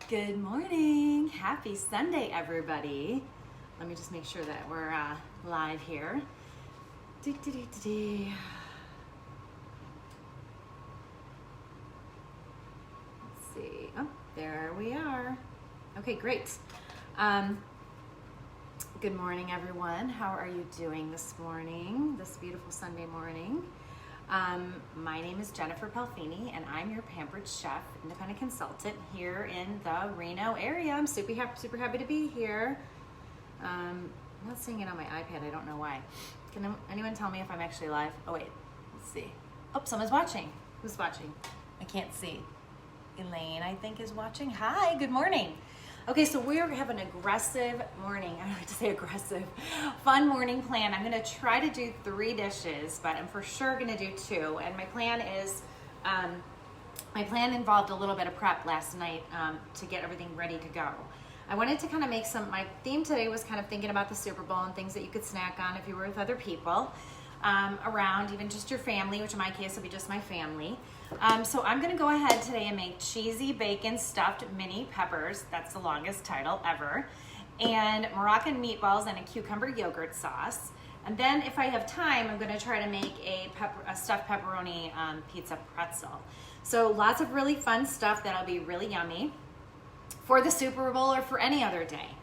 Good morning. Happy Sunday, everybody. Let me just make sure that we're live here. Let's see. Oh, there we are. Okay, great. Good morning, everyone. How are you doing this morning, this beautiful Sunday morning? My name is Jennifer Palfini, and I'm your Pampered Chef, independent consultant here in the Reno area. I'm super happy to be here. I'm not seeing it on my iPad. I don't know why. Can anyone tell me if I'm actually live? Oh, wait. Let's see. Oh, someone's watching. Who's watching? I can't see. Elaine, I think, is watching. Hi, good morning. Okay, so we're having an aggressive morning. I don't like to say aggressive. Fun morning plan. I'm gonna try to do 3 dishes, but I'm for sure gonna do 2. And my plan is, my plan involved a little bit of prep last night to get everything ready to go. I wanted to kind of make my theme today was kind of thinking about the Super Bowl and things that you could snack on if you were with other people around, even just your family, which in my case will be just my family. So I'm gonna go ahead today and make cheesy bacon stuffed mini peppers. That's the longest title ever. And Moroccan meatballs and a cucumber yogurt sauce. And then if I have time, I'm gonna try to make a stuffed pepperoni pizza pretzel. So lots of really fun stuff that'll be really yummy for the Super Bowl or for any other day.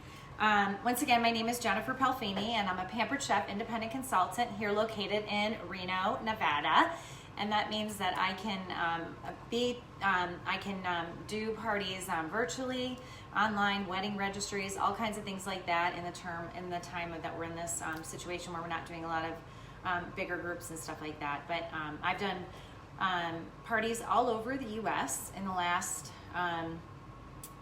Once again, my name is Jennifer Palfini, and I'm a Pampered Chef independent consultant here located in Reno, Nevada. And that means that I can do parties virtually, online, wedding registries, all kinds of things like that in the time that we're in this situation where we're not doing a lot of bigger groups and stuff like that. But I've done parties all over the U.S. in the last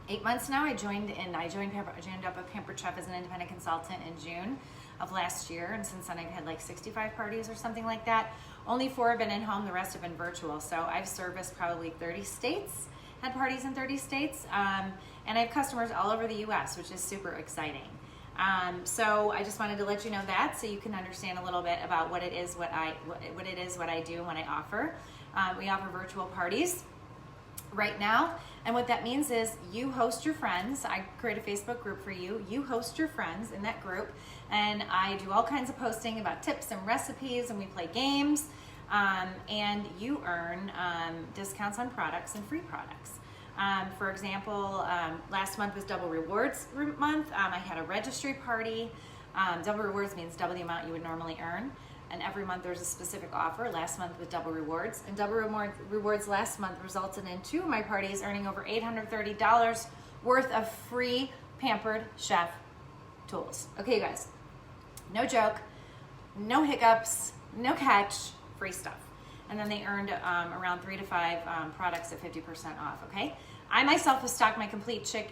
8 months now. I joined up with Pampered Chef as an independent consultant in June of last year, and since then I've had like 65 parties or something like that. Only 4 have been in home, the rest have been virtual. So I've serviced probably 30 states, had parties in 30 states, and I have customers all over the US, which is super exciting. So I just wanted to let you know that so you can understand a little bit about what it is, what I do, and what I offer. We offer virtual parties right now, and what that means is you host your friends. I create a Facebook group for you. You host your friends in that group, and I do all kinds of posting about tips and recipes, and we play games, and you earn discounts on products and free products. For example, last month was Double Rewards month. I had a registry party. Double Rewards means double the amount you would normally earn. And every month there's a specific offer. Last month with Double Rewards. And Double Rewards last month resulted in 2 of my parties earning over $830 worth of free Pampered Chef tools. Okay, you guys, no joke, no hiccups, no catch, free stuff. And then they earned around 3 to 5 products at 50% off, okay? I myself have stocked my complete kitchen.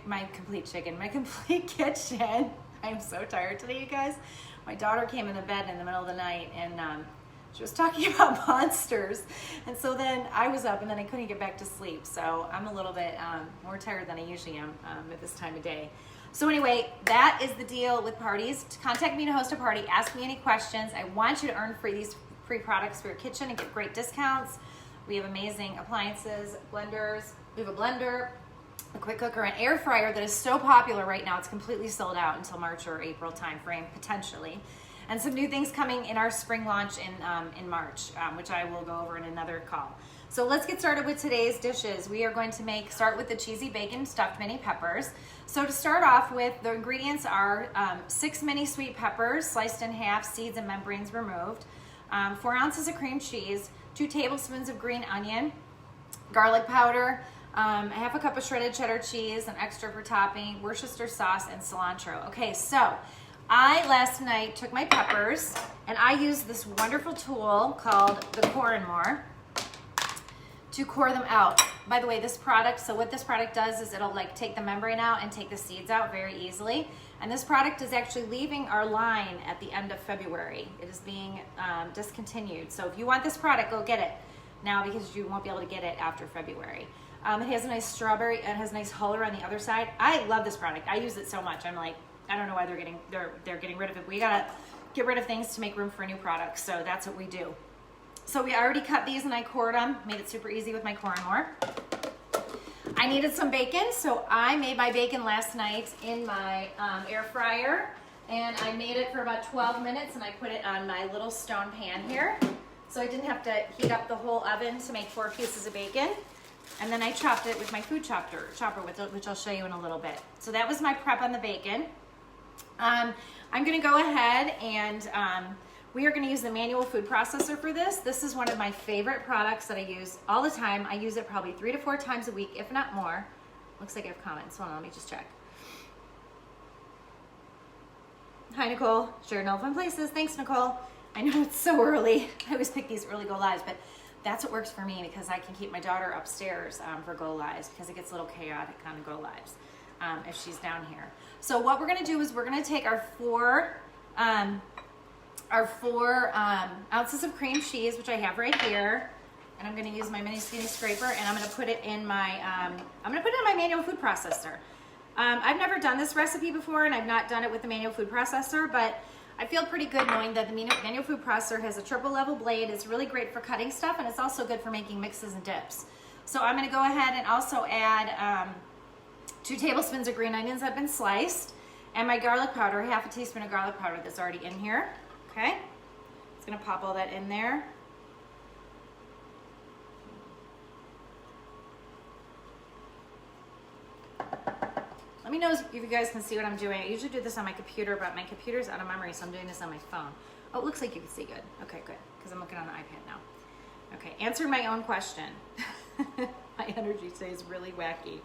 I'm so tired today, you guys. My daughter came in the bed in the middle of the night, and she was talking about monsters. And so then I was up, and then I couldn't get back to sleep. So I'm a little bit more tired than I usually am at this time of day. So anyway, that is the deal with parties. Contact me to host a party. Ask me any questions. I want you to earn these free products for your kitchen and get great discounts. We have amazing appliances, blenders. We have a blender, a quick cooker, an air fryer that is so popular right now. It's completely sold out until March or April timeframe, potentially. And some new things coming in our spring launch in March, which I will go over in another call. So let's get started with today's dishes. We are going to start with the cheesy bacon stuffed mini peppers. So to start off with, the ingredients are 6 mini sweet peppers, sliced in half, seeds and membranes removed, 4 ounces of cream cheese, 2 tablespoons of green onion, garlic powder, a half a cup of shredded cheddar cheese, an extra for topping, Worcestershire sauce, and cilantro. Okay, so I last night took my peppers and I used this wonderful tool called the Core and More to core them out. By the way, what this product does is it'll take the membrane out and take the seeds out very easily. And this product is actually leaving our line at the end of February. It is being discontinued. So if you want this product, go get it now because you won't be able to get it after February. It has a nice strawberry, it has a nice huller on the other side. I love this product. I use it so much. I'm like, I don't know why they're getting rid of it. We gotta get rid of things to make room for new products. So that's what we do. So we already cut these and I cored them, made it super easy with my Core and More. I needed some bacon, so I made my bacon last night in my air fryer, and I made it for about 12 minutes, and I put it on my little stone pan here, so I didn't have to heat up the whole oven to make 4 pieces of bacon. And then I chopped it with my food chopper, which I'll show you in a little bit. So that was my prep on the bacon. I'm gonna go ahead and we are gonna use the manual food processor for this. This is one of my favorite products that I use all the time. I use it probably 3 to 4 times a week, if not more. Looks like I have comments. Hold on, let me just check. Hi, Nicole. Share no fun places. Thanks, Nicole. I know it's so early. I always pick these early go lives, but that's what works for me because I can keep my daughter upstairs for go lives because it gets a little chaotic on go lives if she's down here. So what we're gonna do is we're gonna take our 4 ounces of cream cheese, which I have right here, and I'm gonna use my mini skinny scraper, and I'm gonna put it in my manual food processor. I've never done this recipe before, and I've not done it with the manual food processor, but I feel pretty good knowing that the manual food processor has a triple level blade. It's really great for cutting stuff, and it's also good for making mixes and dips. So I'm gonna go ahead and also add 2 tablespoons of green onions that have been sliced, and my garlic powder, half a teaspoon of garlic powder that's already in here. Okay, it's gonna pop all that in there. Let me know if you guys can see what I'm doing. I usually do this on my computer, but my computer's out of memory, so I'm doing this on my phone. Oh, it looks like you can see good. Okay, good, because I'm looking on the iPad now. Okay, answering my own question. My energy today is really wacky.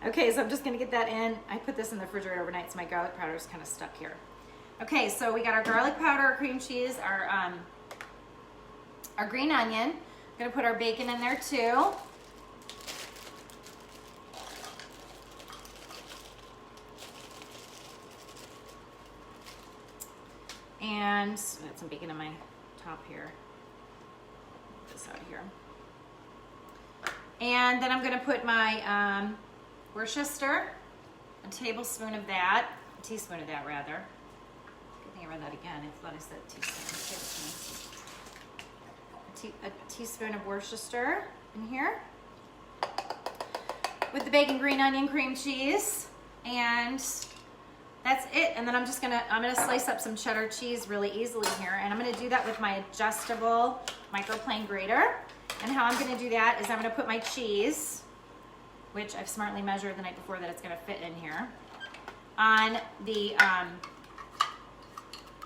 Okay, so I'm just gonna get that in. I put this in the refrigerator overnight, so my garlic powder is kind of stuck here. Okay, so we got our garlic powder, our cream cheese, our green onion. I'm gonna put our bacon in there too. And I got some bacon in my top here. Put this out here. And then I'm gonna put my Worcester, a teaspoon of that rather. Good thing I read that again. I thought I said teaspoon. A teaspoon of Worcester in here. With the bacon, green onion, cream cheese, and that's it. And then I'm gonna slice up some cheddar cheese really easily here, and I'm gonna do that with my adjustable microplane grater. And how I'm gonna do that is I'm gonna put my cheese, which I've smartly measured the night before that it's gonna fit in here, on the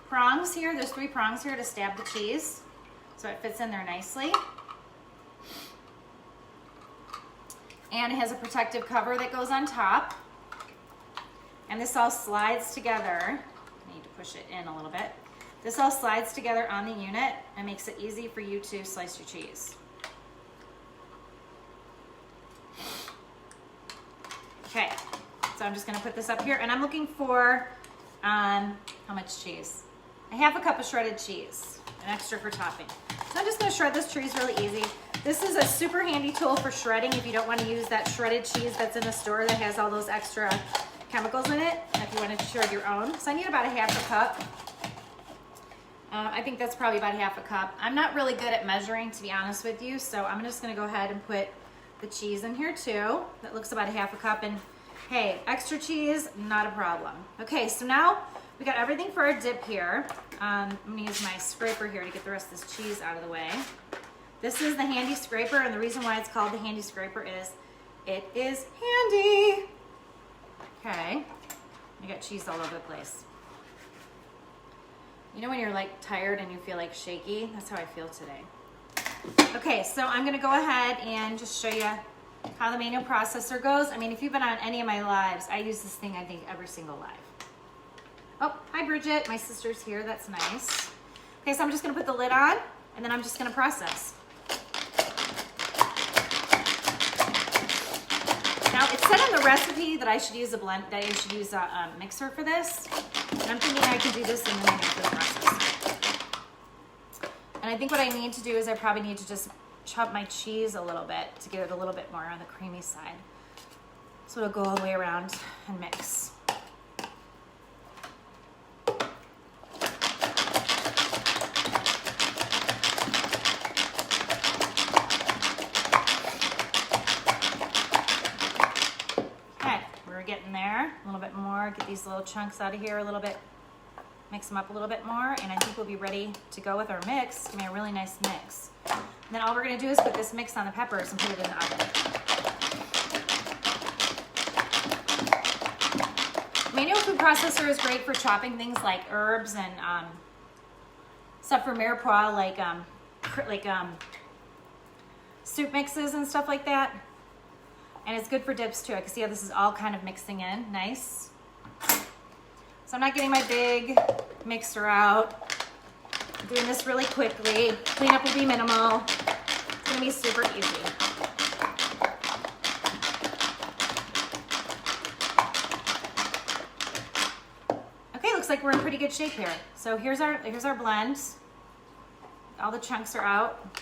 prongs here. There's 3 prongs here to stab the cheese, so it fits in there nicely. And it has a protective cover that goes on top. And this all slides together. I need to push it in a little bit. This all slides together on the unit and makes it easy for you to slice your cheese. Okay, so I'm just gonna put this up here, and I'm looking for, how much cheese? A half a cup of shredded cheese, an extra for topping. So I'm just gonna shred this cheese really easy. This is a super handy tool for shredding if you don't wanna use that shredded cheese that's in the store that has all those extra chemicals in it, if you want to shred your own. So I need about a half a cup. I think that's probably about half a cup. I'm not really good at measuring, to be honest with you, so I'm just going to go ahead and put the cheese in here too. That looks about a half a cup, and hey, extra cheese, not a problem. Okay, so now we got everything for our dip here. I'm going to use my scraper here to get the rest of this cheese out of the way. This is the handy scraper, and the reason why it's called the handy scraper is it is handy. Okay, I got cheese all over the place. You know when you're like tired and you feel like shaky? That's how I feel today. Okay, so I'm gonna go ahead and just show you how the manual processor goes. I mean, if you've been on any of my lives, I use this thing, I think, every single live. Oh, hi Bridget, my sister's here, that's nice. Okay, so I'm just gonna put the lid on, and then I'm just gonna process. Now, it said in the recipe that I should use a mixer for this, and I'm thinking I can do this in the manual food processor. And I think what I need to do is I probably need to just chop my cheese a little bit to get it a little bit more on the creamy side. So it'll go all the way around and mix. getting there. A little bit more. Get these little chunks out of here a little bit. Mix them up a little bit more, and I think we'll be ready to go with our mix. It's gonna be a really nice mix. And then all we're gonna do is put this mix on the peppers and put it in the oven. Manual food processor is great for chopping things like herbs and stuff for mirepoix, like soup mixes and stuff like that. And it's good for dips too. I can see how this is all kind of mixing in, nice. So I'm not getting my big mixer out. I'm doing this really quickly. Cleanup will be minimal. It's gonna be super easy. Okay, looks like we're in pretty good shape here. So here's our blend. All the chunks are out.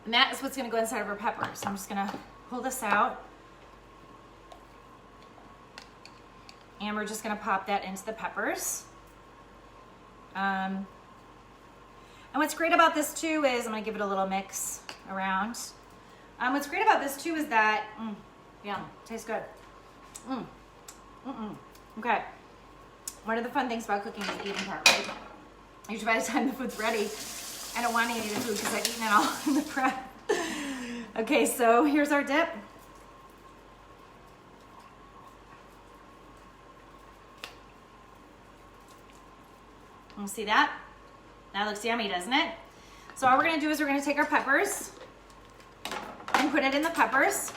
And that is what's gonna go inside of our peppers. I'm just gonna pull this out. And we're just gonna pop that into the peppers. And what's great about this too is, I'm gonna give it a little mix around. What's great about this too is that, yeah, tastes good. Okay. One of the fun things about cooking is the eating part, right? Usually by the time the food's ready, I don't want any of the food because I've eaten it all in the prep. Okay, so here's our dip. You see that? That looks yummy, doesn't it? So all we're gonna do is we're gonna take our peppers and put it in the peppers.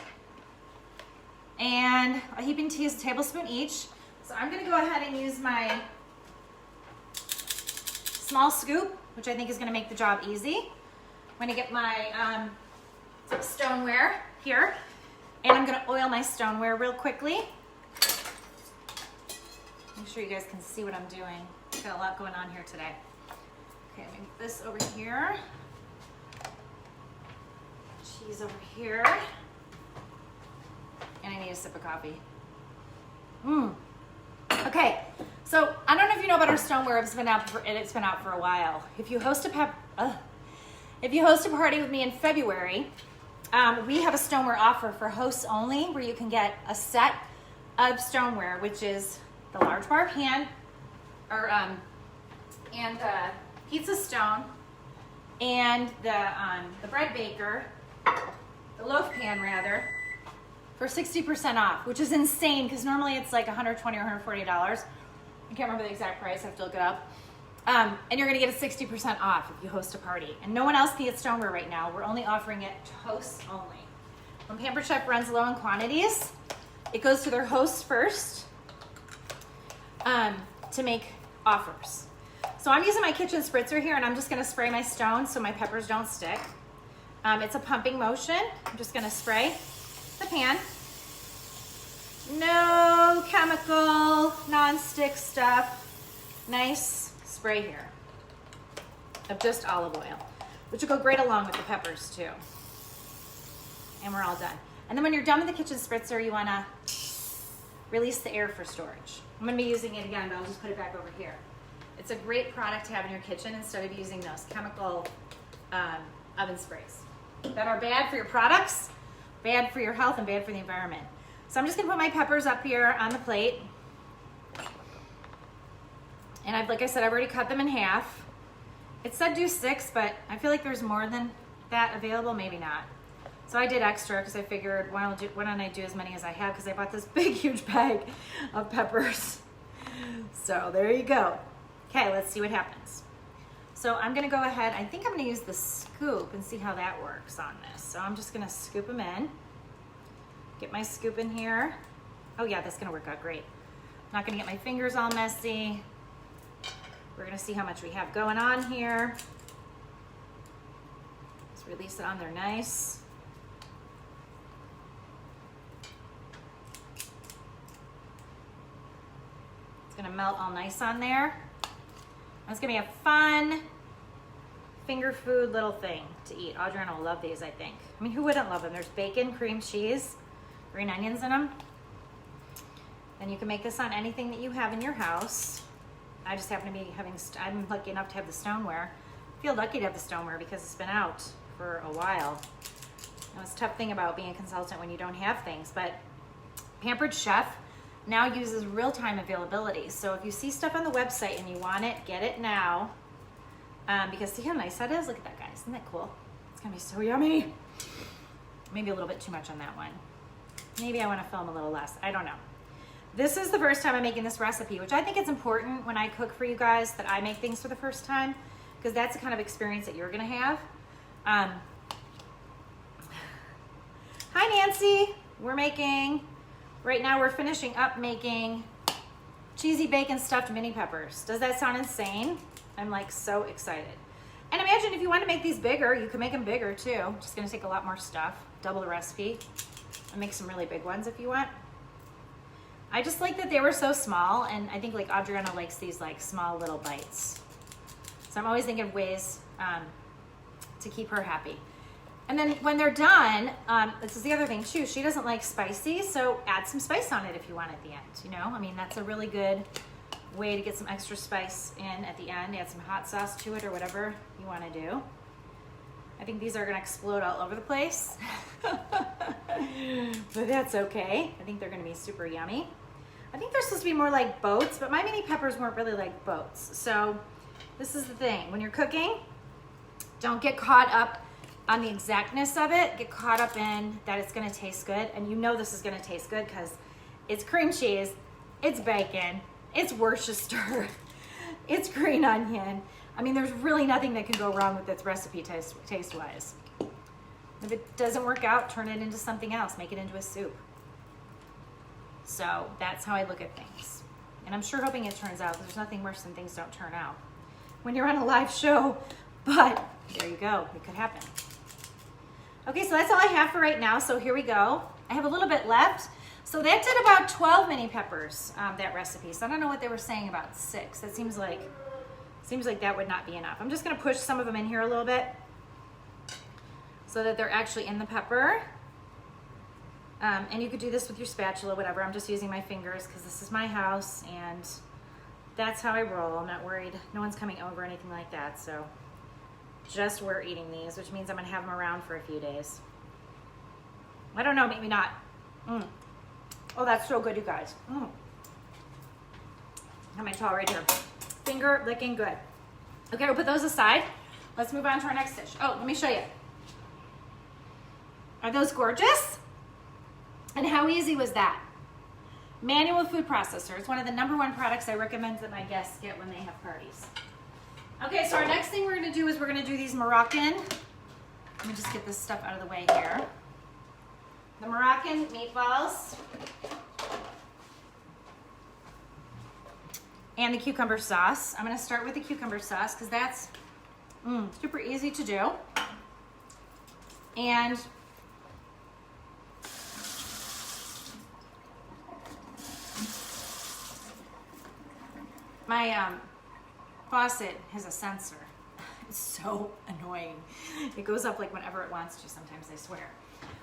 And a heaping tablespoon each. So I'm gonna go ahead and use my small scoop, which I think is gonna make the job easy. I'm gonna get my stoneware here, and I'm gonna oil my stoneware real quickly. Make sure you guys can see what I'm doing. Got a lot going on here today. Okay, let me get this over here. Cheese over here. And I need a sip of coffee. Okay, so I don't know if you know about our stoneware. It's been out for a while. If you host a party with me in February, we have a stoneware offer for hosts only, where you can get a set of stoneware, which is the large bar pan, and the pizza stone, and the bread baker, the loaf pan rather, for 60% off, which is insane because normally it's like $120 or $140. I can't remember the exact price. I have to look it up. And you're gonna get a 60% off if you host a party. And no one else can get stoneware right now. We're only offering it to hosts only. When Pampered Chef runs low in quantities, it goes to their hosts first to make offers. So I'm using my kitchen spritzer here, and I'm just gonna spray my stone so my peppers don't stick. It's a pumping motion. I'm just gonna spray the pan. No chemical, non-stick stuff. Nice spray here of just olive oil, which will go great along with the peppers too. And we're all done. And then when you're done with the kitchen spritzer, you wanna release the air for storage. I'm gonna be using it again, but I'll just put it back over here. It's a great product to have in your kitchen instead of using those chemical oven sprays that are bad for your products, bad for your health, and bad for the environment. So I'm just gonna put my peppers up here on the plate. And like I said, I've already cut them in half. It said do 6, but I feel like there's more than that available, maybe not. So I did extra because I figured why don't I do as many as I have, because I bought this big, huge bag of peppers. So there you go. Okay, let's see what happens. So I'm gonna go ahead, I think I'm gonna use the scoop and see how that works on this. So I'm just gonna scoop them in. Get my scoop in here. Oh yeah, that's gonna work out great. I'm not gonna get my fingers all messy. We're gonna see how much we have going on here. Let's release it on there nice. It's gonna melt all nice on there. It's gonna be a fun finger food little thing to eat. Audrina will love these, I think. I mean, who wouldn't love them? There's bacon, cream cheese, green onions in them. And you can make this on anything that you have in your house. I just happen to be I'm lucky enough to have the stoneware. I feel lucky to have the stoneware because it's been out for a while. It's a tough thing about being a consultant when you don't have things, but Pampered Chef now uses real-time availability. So if you see stuff on the website and you want it, get it now. Because see how nice that is? Look at that, guys. Isn't that cool? It's gonna be so yummy. Maybe a little bit too much on that one. Maybe I want to film a little less. I don't know. This is the first time I'm making this recipe, which I think it's important when I cook for you guys that I make things for the first time, because that's the kind of experience that you're gonna have. Hi, Nancy. Right now we're finishing up making cheesy bacon stuffed mini peppers. Does that sound insane? I'm like so excited. And imagine if you want to make these bigger, you can make them bigger too. Just gonna take a lot more stuff, double the recipe, and make some really big ones if you want. I just like that they were so small, and I think like Adriana likes these like small little bites. So I'm always thinking of ways to keep her happy. And then when they're done, this is the other thing too, she doesn't like spicy, so add some spice on it if you want at the end, you know? I mean, that's a really good way to get some extra spice in at the end. Add some hot sauce to it or whatever you want to do. I think these are gonna explode all over the place, but that's okay. I think they're gonna be super yummy. I think they're supposed to be more like boats, but my mini peppers weren't really like boats. So this is the thing, when you're cooking, don't get caught up on the exactness of it. Get caught up in that it's gonna taste good, and you know this is gonna taste good because it's cream cheese, it's bacon, it's Worcester, it's green onion. I mean, there's really nothing that can go wrong with this recipe taste-wise. If it doesn't work out, turn it into something else. Make it into a soup. So that's how I look at things. And I'm sure hoping it turns out. There's nothing worse than things don't turn out when you're on a live show, but there you go. It could happen. Okay, so that's all I have for right now. So here we go. I have a little bit left. So that did about 12 mini peppers, that recipe. So I don't know what they were saying about 6. That seems like that would not be enough. I'm just gonna push some of them in here a little bit so that they're actually in the pepper. And you could do this with your spatula, whatever. I'm just using my fingers because this is my house and that's how I roll. I'm not worried. No one's coming over or anything like that. So just we're eating these, which means I'm gonna have them around for a few days. I don't know, maybe not. Oh, that's so good, you guys. Have my towel right here. Finger licking good. Okay, we'll put those aside. Let's move on to our next dish. Oh, let me show you. Are those gorgeous? And how easy was that? Manual food processor. It's one of the #1 products I recommend that my guests get when they have parties. Okay, so our next thing we're gonna do is we're gonna do these Moroccan. Let me just get this stuff out of the way here. The Moroccan meatballs. And the cucumber sauce. I'm gonna start with the cucumber sauce because that's super easy to do. And my faucet has a sensor. It's so annoying. It goes up like whenever it wants to sometimes, I swear.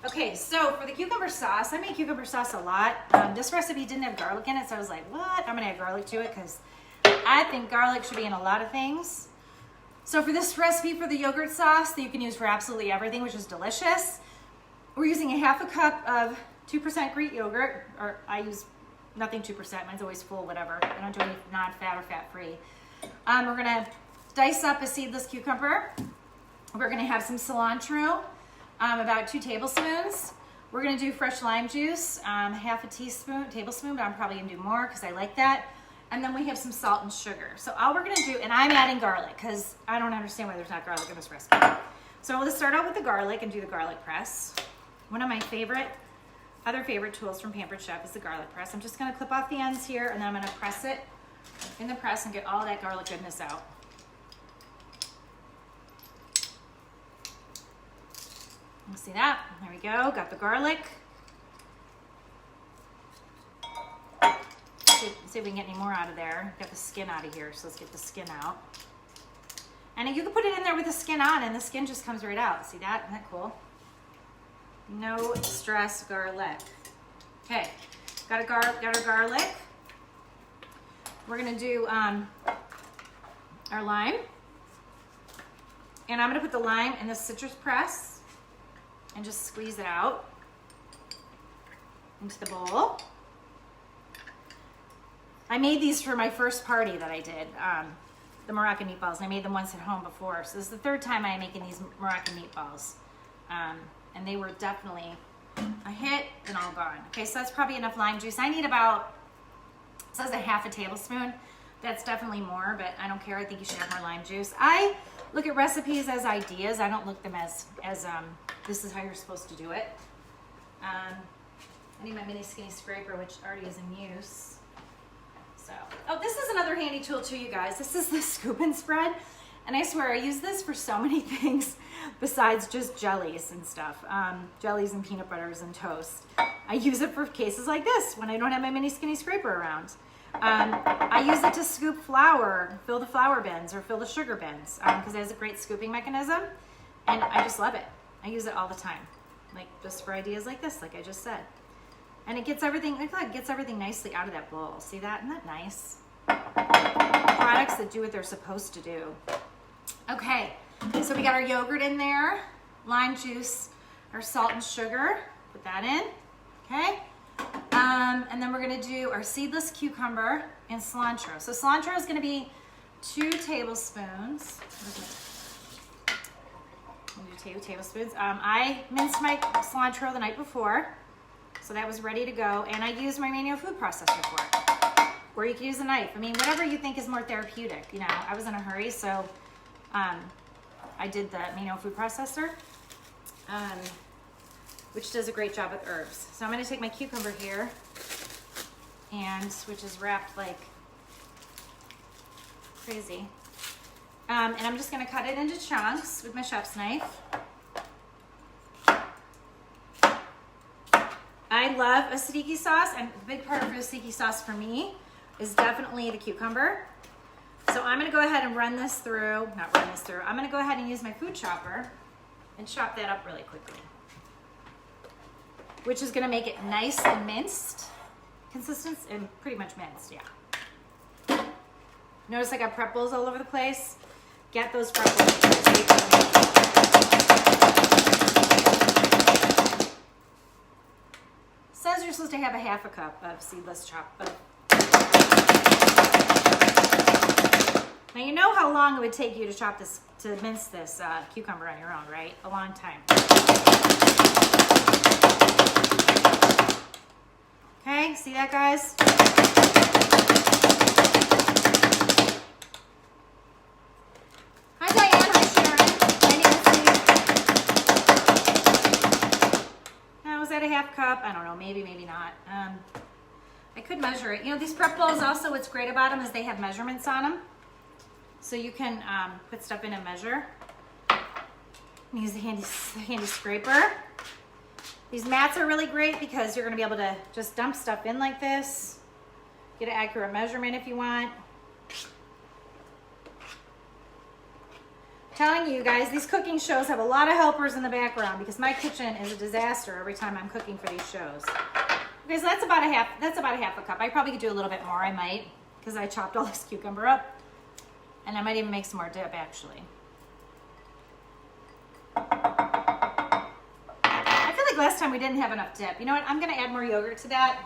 Okay, so for the cucumber sauce, I make cucumber sauce a lot. This recipe didn't have garlic in it, so I was like, what? I'm gonna add garlic to it because I think garlic should be in a lot of things. So for this recipe for the yogurt sauce that you can use for absolutely everything, which is delicious, we're using a 1/2 cup of 2% Greek yogurt, or I use nothing 2%, mine's always full, whatever. I don't do any non-fat or fat-free. We're gonna dice up a seedless cucumber. We're gonna have some cilantro, about 2 tablespoons. We're gonna do fresh lime juice, 1/2 tablespoon, but I'm probably gonna do more because I like that. And then we have some salt and sugar. So all we're gonna do, and I'm adding garlic because I don't understand why there's not garlic in this recipe. So we'll start out with the garlic and do the garlic press. One of my other favorite tools from Pampered Chef is the garlic press. I'm just gonna clip off the ends here and then I'm gonna press it in the press and get all that garlic goodness out. You see that? There we go, got the garlic. See if we can get any more out of there. Got the skin out of here, so let's get the skin out. And you can put it in there with the skin on and the skin just comes right out. See that? Isn't that cool? No stress garlic. Okay, got our garlic. We're gonna do our lime. And I'm gonna put the lime in the citrus press and just squeeze it out. into the bowl. I made these for my first party that I did, the Moroccan meatballs, and I made them once at home before. So this is the third time I'm making these Moroccan meatballs. And they were definitely a hit and all gone. Okay, so that's probably enough lime juice. I need about, it says a half a tablespoon. That's definitely more, but I don't care. I think you should have more lime juice. I look at recipes as ideas. I don't look them as this is how you're supposed to do it. I need my mini skinny scraper, which already is in use. So, oh, this is another handy tool too, you guys. This is the scoop and spread. And I swear I use this for so many things besides just jellies and stuff. Jellies and peanut butters and toast. I use it for cases like this when I don't have my mini skinny scraper around. I use it to scoop flour, fill the flour bins or fill the sugar bins because it has a great scooping mechanism and I just love it. I use it all the time, like just for ideas like this, like I just said. And it gets everything, look like it gets everything nicely out of that bowl. See that? Isn't that nice? Products that do what they're supposed to do. Okay, so we got our yogurt in there, lime juice, our salt and sugar, put that in, okay? And then we're gonna do our seedless cucumber and cilantro. So cilantro is gonna be 2 tablespoons. I'm gonna do 2 tablespoons. I minced my cilantro the night before, so that was ready to go, and I used my manual food processor for it. Or you can use a knife. I mean, whatever you think is more therapeutic. You know, I was in a hurry, so I did the manual food processor, which does a great job with herbs. So I'm gonna take my cucumber here, and which is wrapped like crazy. And I'm just gonna cut it into chunks with my chef's knife. I love a tzatziki sauce, and the big part of the tzatziki sauce for me is definitely the cucumber. So I'm gonna go ahead and I'm gonna go ahead and use my food chopper and chop that up really quickly, which is gonna make it nice and minced, consistent and pretty much minced, yeah. Notice I got prep bowls all over the place. Get those prep bowls. Says you're supposed to have a half a cup of seedless chop. Now you know how long it would take you to mince this cucumber on your own, right? A long time. Okay, see that, guys? Hi, Diane. Hi, Sharon. Hi, Nancy. Now, was that a half cup? I don't know. Maybe, maybe not. I could measure it. You know, these prep bowls also, what's great about them is they have measurements on them. So you can put stuff in and measure. Use the handy scraper. These mats are really great because you're gonna be able to just dump stuff in like this. Get an accurate measurement if you want. I'm telling you guys, these cooking shows have a lot of helpers in the background because my kitchen is a disaster every time I'm cooking for these shows. Okay, so that's about a half a cup. I probably could do a little bit more, I might, because I chopped all this cucumber up. And I might even make some more dip, actually. I feel like last time we didn't have enough dip. You know what? I'm going to add more yogurt to that.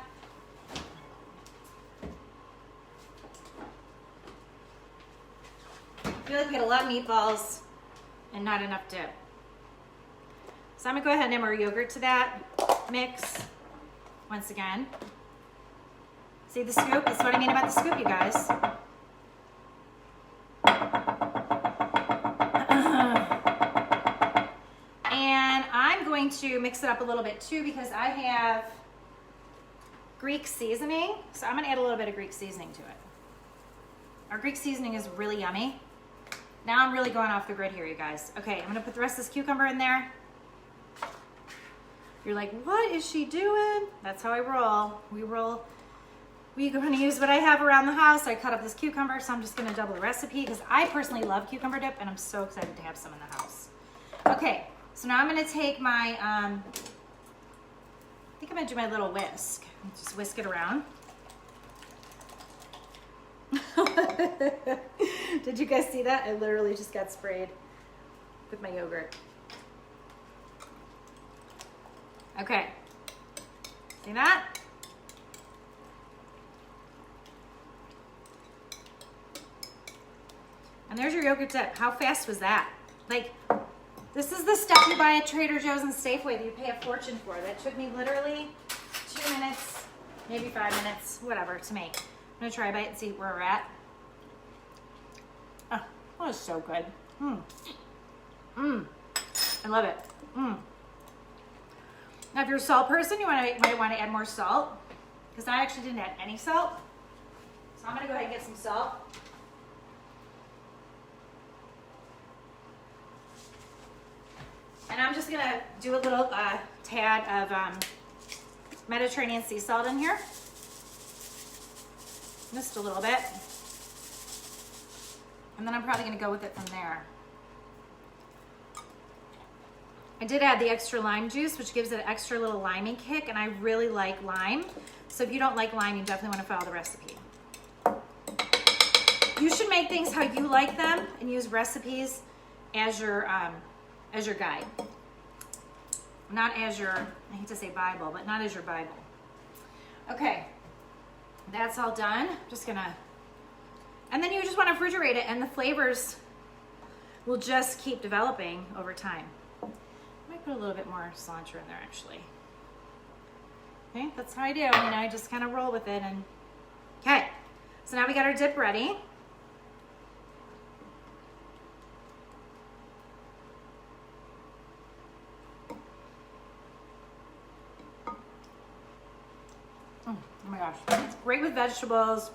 I feel like we had a lot of meatballs and not enough dip. So I'm going to go ahead and add more yogurt to that. Mix once again. See the scoop? That's what I mean about the scoop, you guys. To mix it up a little bit too because I have Greek seasoning, so I'm gonna add a little bit of Greek seasoning to it. Our Greek seasoning is really yummy. Now I'm really going off the grid here, you guys. Okay, I'm gonna put the rest of this cucumber in there. You're like, what is she doing? That's how I roll. We're gonna use what I have around the house. I cut up this cucumber, so I'm just gonna double the recipe because I personally love cucumber dip and I'm so excited to have some in the house. Okay. So now I'm going to take my, I think I'm going to do my little whisk. Just whisk it around. Did you guys see that? I literally just got sprayed with my yogurt. Okay. See that? And there's your yogurt dip. How fast was that? Like, this is the stuff you buy at Trader Joe's and Safeway that you pay a fortune for. That took me literally 2 minutes, maybe 5 minutes, whatever, to make. I'm gonna try a bite and see where we're at. Oh, that was so good. I love it. Now, if you're a salt person, you might want to add more salt, because I actually didn't add any salt. So I'm gonna go ahead and get some salt. And I'm just gonna do a little tad of Mediterranean sea salt in here. Just a little bit. And then I'm probably gonna go with it from there. I did add the extra lime juice, which gives it an extra little limey kick, and I really like lime. So if you don't like lime, you definitely wanna follow the recipe. You should make things how you like them and use recipes as your guide. Not as your, I hate to say Bible, but not as your Bible. Okay, that's all done. Just gonna, and then you just want to refrigerate it, and the flavors will just keep developing over time. I might put a little bit more cilantro in there, actually. Okay, that's how I do. I just kind of roll with it. And okay, so now we got our dip ready. Oh my gosh, it's great with vegetables,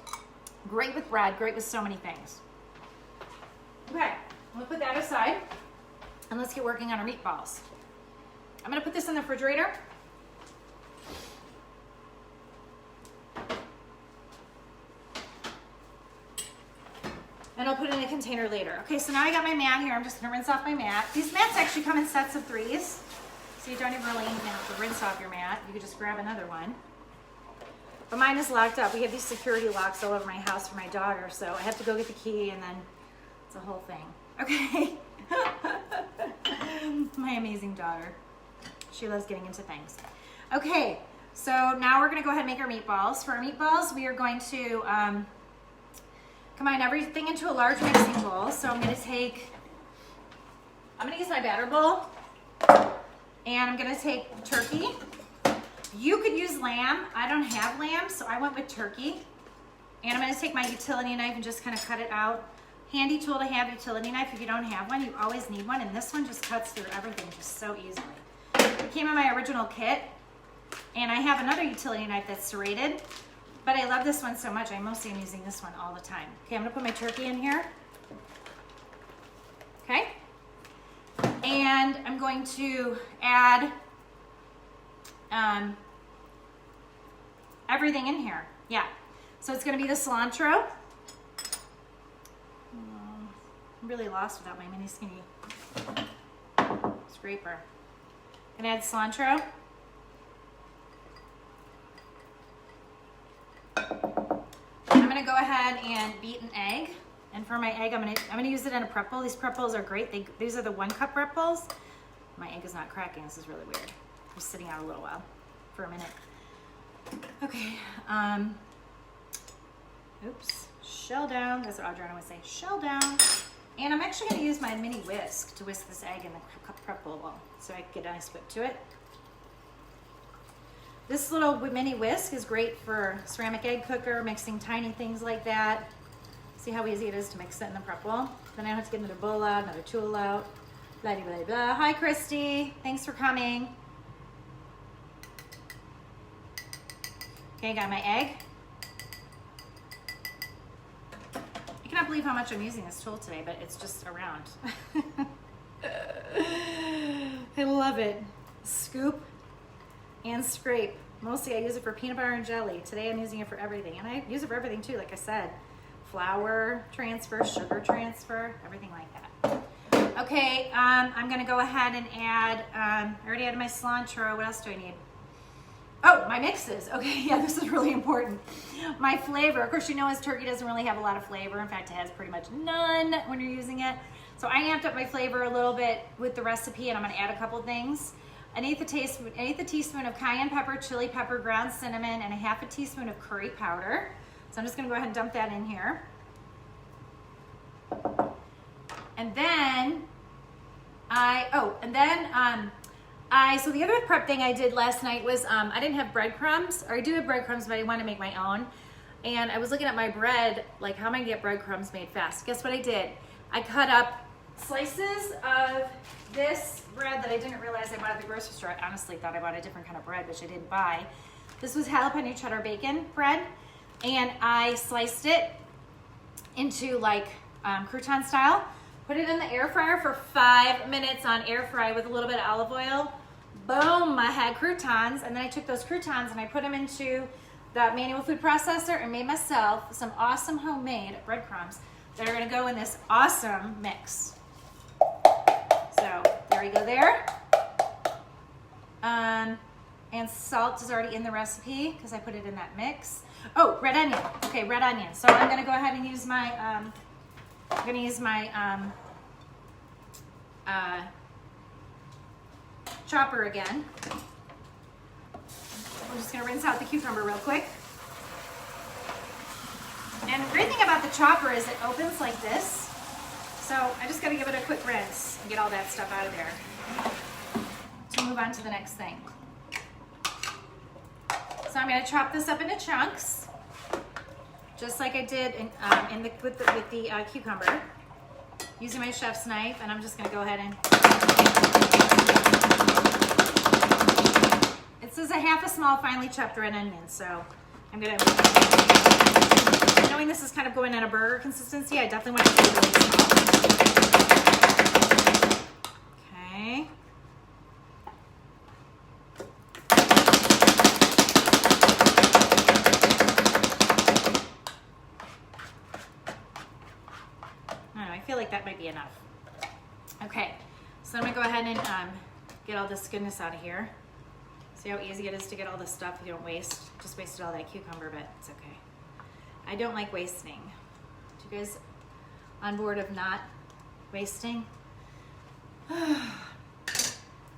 great with bread, great with so many things. Okay, we'll put that aside and let's get working on our meatballs. I'm gonna put this in the refrigerator. And I'll put it in a container later. Okay, so now I got my mat here. I'm just gonna rinse off my mat. These mats actually come in sets of 3s, so you don't even really have to rinse off your mat. You can just grab another one. But mine is locked up. We have these security locks all over my house for my daughter, so I have to go get the key, and then it's a whole thing. Okay. My amazing daughter. She loves getting into things. Okay, so now we're gonna go ahead and make our meatballs. For our meatballs, we are going to combine everything into a large mixing bowl. So I'm gonna use my batter bowl, and I'm gonna take turkey. You could use lamb. I don't have lamb, so I went with turkey. And I'm gonna take my utility knife and just kind of cut it out. Handy tool to have, utility knife. If you don't have one, you always need one, and this one just cuts through everything just so easily. It came in my original kit, and I have another utility knife that's serrated, but I love this one so much, I mostly am using this one all the time. Okay, I'm gonna put my turkey in here. Okay, and I'm going to add everything in here. Yeah, so it's gonna be the cilantro. I'm really lost without my mini skinny scraper. Gonna add cilantro. I'm gonna go ahead and beat an egg. And for my egg, I'm gonna use it in a pretzel. These pretzels are great. These are the 1-cup pretzels. My egg is not cracking. This is really weird. Just sitting out a little while, for a minute. Okay. Oops. Shell down. That's what Audrina would say. Shell down. And I'm actually going to use my mini whisk to whisk this egg in the pretzel bowl so I can get a nice whip to it. This little mini whisk is great for ceramic egg cooker, mixing tiny things like that. See how easy it is to mix it in the pretzel. Then I don't have to get another bowl out, another tool out. Blah, blah, blah, blah. Hi, Christy. Thanks for coming. Okay, got my egg. I cannot believe how much I'm using this tool today, but it's just around. I love it. Scoop and scrape. Mostly I use it for peanut butter and jelly. Today I'm using it for everything. And I use it for everything too, like I said. Flour transfer, sugar transfer, everything like that. Okay, I'm gonna go ahead and add, I already added my cilantro. What else do I need? Oh, my mixes. Okay, yeah, this is really important. My flavor, of course, you know, as turkey doesn't really have a lot of flavor. In fact, it has pretty much none when you're using it. So I amped up my flavor a little bit with the recipe, and I'm gonna add a couple things. an eighth a teaspoon of cayenne pepper, chili pepper, ground cinnamon, and a half a teaspoon of curry powder. So I'm just gonna go ahead and dump that in here. And then so the other prep thing I did last night was I didn't have breadcrumbs, or I do have breadcrumbs, but I want to make my own. And I was looking at my bread, like how am I gonna get breadcrumbs made fast? Guess what I did? I cut up slices of this bread that I didn't realize I bought at the grocery store. I honestly thought I bought a different kind of bread, which I didn't buy. This was jalapeno cheddar bacon bread, and I sliced it into like crouton style. Put it in the air fryer for 5 minutes on air fry with a little bit of olive oil. Boom, I had croutons, and then I took those croutons and I put them into the manual food processor and made myself some awesome homemade breadcrumbs that are gonna go in this awesome mix. So there we go there. And salt is already in the recipe because I put it in that mix. Oh, red onion. Okay, red onion. So I'm gonna go ahead and use my chopper again. I'm just gonna rinse out the cucumber real quick. And the great thing about the chopper is it opens like this. So I just gotta give it a quick rinse and get all that stuff out of there to move on to the next thing. So I'm gonna chop this up into chunks, just like I did with the cucumber, using my chef's knife, and I'm just gonna go ahead and, this is a half a small finely chopped red onion, so I'm gonna, knowing this is kind of going in a burger consistency, I definitely want it to be really small. Okay. I feel like that might be enough. Okay, so I'm gonna go ahead and get all this goodness out of here. See how easy it is to get all this stuff you don't waste? Just wasted all that cucumber, but it's okay. I don't like wasting. You guys on board of not wasting?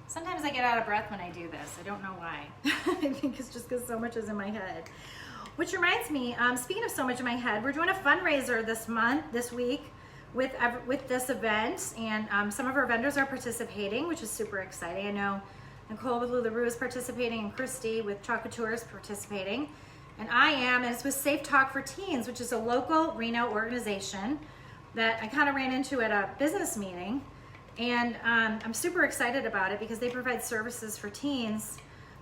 Sometimes I get out of breath when I do this. I don't know why. I think it's just because so much is in my head. Which reminds me, speaking of so much in my head, we're doing a fundraiser this week, with this event, and some of our vendors are participating, which is super exciting. I know Nicole with LuLaRoo is participating, and Christy with Chocolatour is participating, and I am, and it's with Safe Talk for Teens, which is a local Reno organization that I kind of ran into at a business meeting, and I'm super excited about it because they provide services for teens,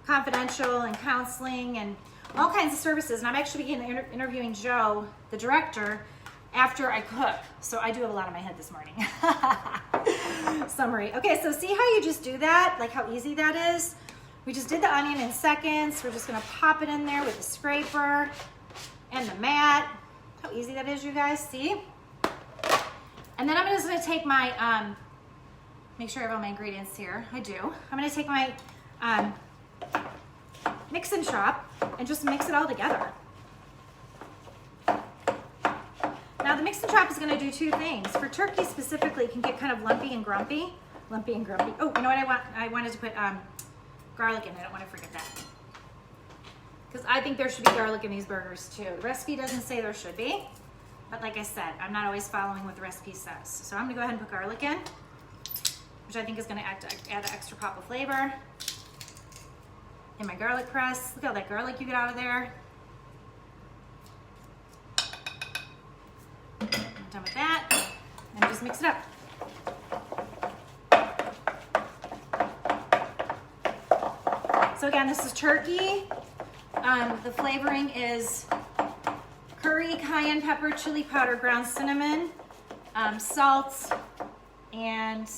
confidential and counseling and all kinds of services, and I'm actually interviewing Joe, the director, after I cook. So I do have a lot on my head this morning. Summary. Okay, so see how you just do that? Like how easy that is? We just did the onion in seconds. We're just gonna pop it in there with the scraper and the mat. How easy that is, you guys, see? And then I'm just gonna take my, make sure I have all my ingredients here. I do. I'm gonna take my mix and chop and just mix it all together. Now the mix and chop is going to do two things. For turkey specifically, it can get kind of lumpy and grumpy. Oh, you know what I wanted to put garlic in. I don't want to forget that. Because I think there should be garlic in these burgers too. The recipe doesn't say there should be, but like I said, I'm not always following what the recipe says. So I'm going to go ahead and put garlic in, which I think is going to add an extra pop of flavor. And my garlic press. Look at all that garlic you get out of there. Done with that, and just mix it up. So again, this is turkey. The flavoring is curry, cayenne pepper, chili powder, ground cinnamon, salt, and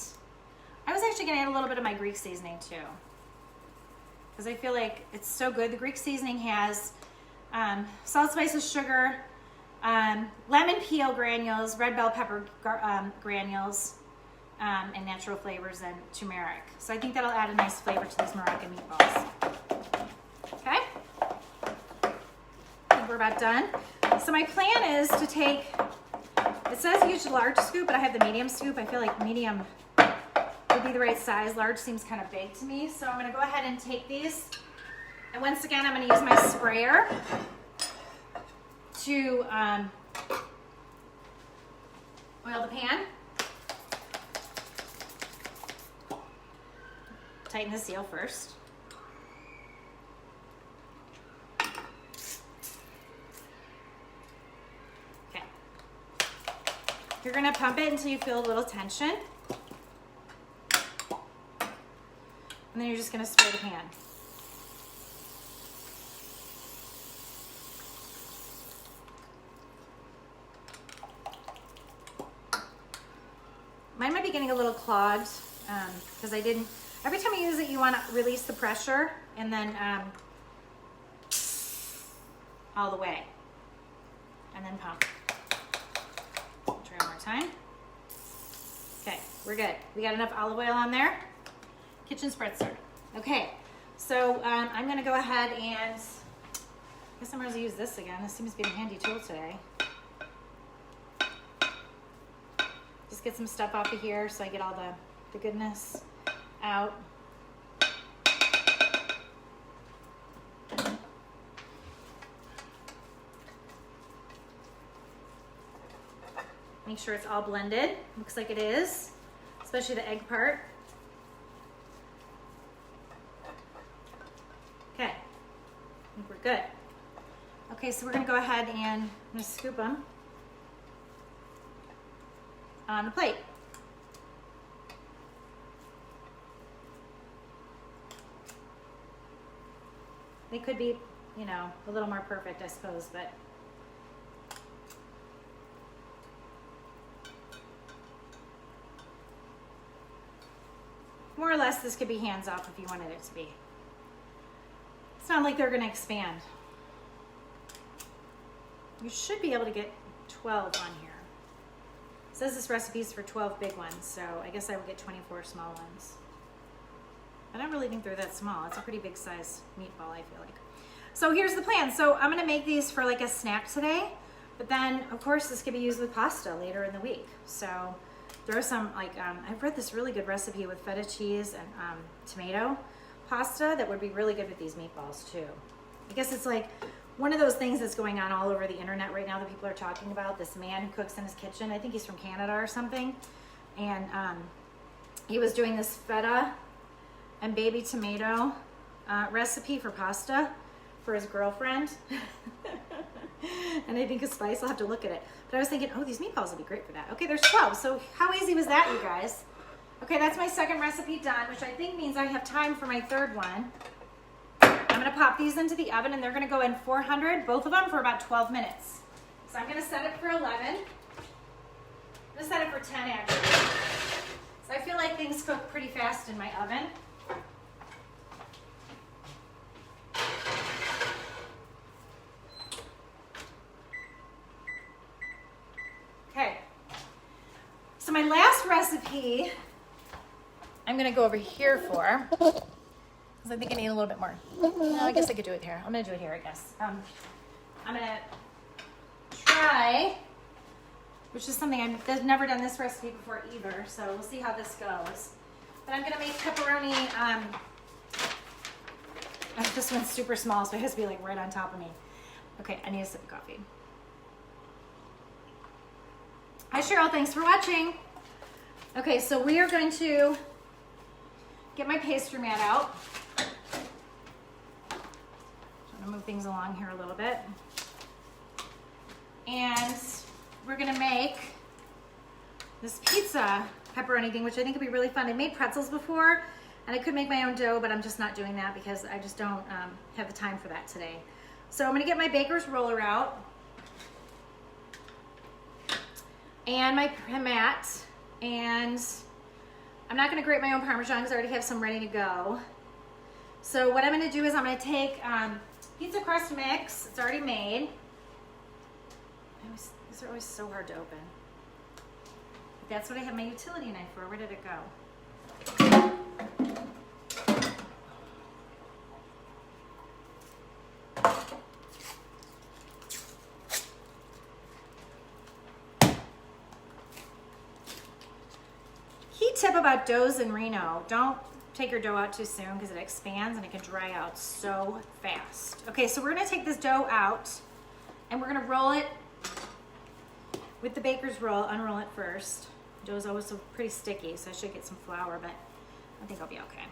I was actually gonna add a little bit of my Greek seasoning too, because I feel like it's so good. The Greek seasoning has salt, spices, sugar, lemon peel granules, red bell pepper granules, and natural flavors, and turmeric. So I think that'll add a nice flavor to these Moroccan meatballs. Okay? I think we're about done. So my plan is to take, it says use a large scoop, but I have the medium scoop. I feel like medium would be the right size. Large seems kind of big to me. So I'm gonna go ahead and take these. And once again, I'm gonna use my sprayer to oil the pan. Tighten the seal first. Okay. You're gonna pump it until you feel a little tension. And then you're just gonna spray the pan. Mine might be getting a little clogged because I didn't, every time you use it, you want to release the pressure and then all the way. And then pump. Try one more time. Okay, we're good. We got enough olive oil on there. Kitchen spritzer. Okay, so I'm going to go ahead and, I guess I'm going to use this again. This seems to be a handy tool today. Just get some stuff off of here so I get all the goodness out. Make sure it's all blended. Looks like it is, especially the egg part. Okay, I think we're good. Okay, so we're gonna go ahead and I'm gonna scoop them on the plate. They could be, you know, a little more perfect, I suppose, but more or less this could be hands off if you wanted it to be. It's not like they're gonna expand. You should be able to get 12 on here. It says this recipe is for 12 big ones, so I guess I would get 24 small ones. I don't really think they're that small. It's a pretty big size meatball, I feel like. So here's the plan. So I'm gonna make these for like a snack today, but then of course this could be used with pasta later in the week. So throw some like, I've read this really good recipe with feta cheese and tomato pasta that would be really good with these meatballs too. I guess it's like one of those things that's going on all over the internet right now that people are talking about, this man who cooks in his kitchen. I think he's from Canada or something. And he was doing this feta and baby tomato recipe for pasta for his girlfriend. And I think a spice, I'll have to look at it. But I was thinking, oh, these meatballs would be great for that. Okay, there's 12. So how easy was that, you guys? Okay, that's my second recipe done, which I think means I have time for my third one. I'm gonna pop these into the oven and they're gonna go in 400, both of them for about 12 minutes. So I'm gonna set it for 11. I'm gonna set it for 10 actually. So I feel like things cook pretty fast in my oven. Okay. So my last recipe, I'm gonna go over here for. I think I need a little bit more. No, I guess I could do it here. I'm gonna do it here, I guess. I'm gonna try, which is something I've never done this recipe before either, so we'll see how this goes. But I'm gonna make pepperoni, this one's super small, so it has to be like right on top of me. Okay, I need a sip of coffee. Hi Cheryl, thanks for watching. Okay, so we are going to get my pastry mat out. Move things along here a little bit. And we're gonna make this pizza pepperoni thing, which I think would be really fun. I made pretzels before, and I could make my own dough, but I'm just not doing that because I just don't have the time for that today. So I'm gonna get my baker's roller out and my mat, and I'm not gonna grate my own Parmesan because I already have some ready to go. So what I'm gonna do is I'm gonna take pizza crust mix. It's already made. These are always so hard to open. But that's what I have my utility knife for. Where did it go? Heat tip about doughs in Reno, don't take your dough out too soon because it expands and it can dry out so fast. Okay, so we're gonna take this dough out and we're gonna roll it with the baker's roll, unroll it first. Dough is always pretty sticky, so I should get some flour, but I think I'll be okay.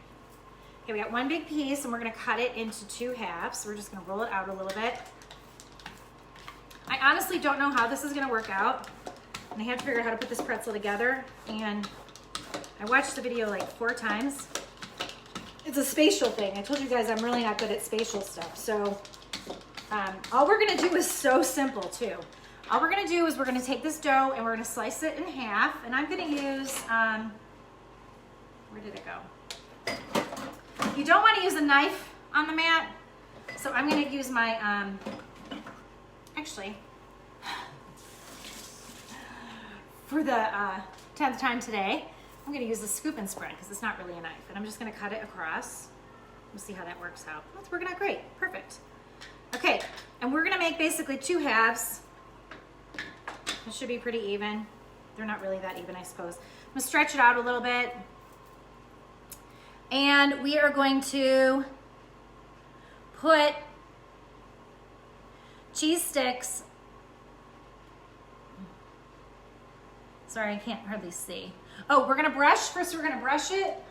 Okay, we got one big piece and we're gonna cut it into 2 halves. So we're just gonna roll it out a little bit. I honestly don't know how this is gonna work out. And I have to figure out how to put this pretzel together. And I watched the video like 4 times. It's a spatial thing. I told you guys I'm really not good at spatial stuff. So all we're gonna do is so simple too. All we're gonna do is we're gonna take this dough and we're gonna slice it in half. And I'm gonna use, where did it go? You don't wanna use a knife on the mat. So I'm gonna use my, actually, for the 10th time today, I'm gonna use the scoop and spread because it's not really a knife. And I'm just gonna cut it across. We'll see how that works out. That's working out great, perfect. Okay, and we're gonna make basically 2 halves. It should be pretty even. They're not really that even, I suppose. I'm gonna stretch it out a little bit. And we are going to put cheese sticks. Sorry, I can't hardly see. Oh, we're gonna brush, first we're gonna brush it.